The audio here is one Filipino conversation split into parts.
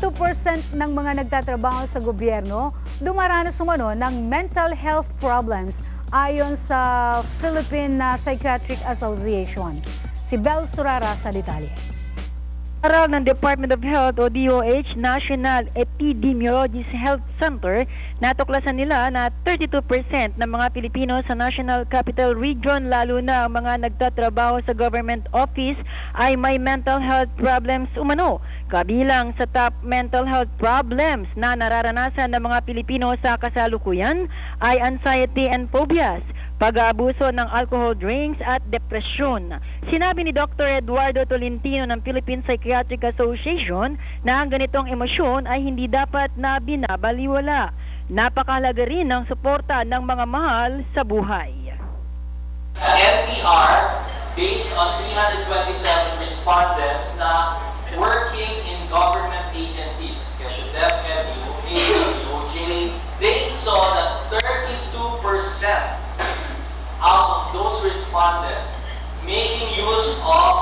32% ng mga nagtatrabaho sa gobyerno dumaranas umano ng mental health problems ayon sa Philippine Psychiatric Association. Si Bel Surara sa detalye. Aral ng Department of Health o DOH National Epidemiologist Health Center, natuklasan nila na 32% ng mga Pilipino sa National Capital Region, lalo na ang mga nagtatrabaho sa government office, ay may mental health problems umano. Kabilang sa top mental health problems na nararanasan ng mga Pilipino sa kasalukuyan ay anxiety and phobias, pag-aabuso ng alcohol drinks at depresyon. Sinabi ni Dr. Eduardo Tolentino ng Philippine Psychiatric Association na ang ganitong emosyon ay hindi dapat na binabaliwala. Napakahalaga rin ng suporta ng mga mahal sa buhay. NCR, based on 327 respondents na working in government agencies, KSHDEP, DOJ, they saw that 32% out of those respondents making use of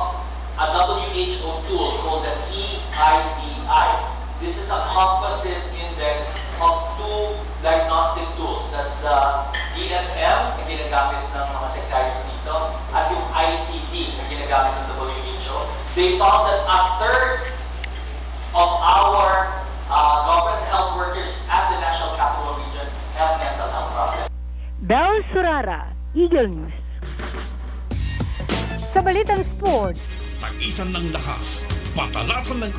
a WHO tool called the CIDI. This is a composite index of two diagnostic tools. That's the DSM, na ginagamit ng mga psychiatrists dito, at yung ICD, na ginagamit ng WHO. They found that a third of our government health workers at the National Capital Region have mental health problems. Bel Surara, Eagle News. Sa balitang sports, Tagisan ng lahas, patalasan ng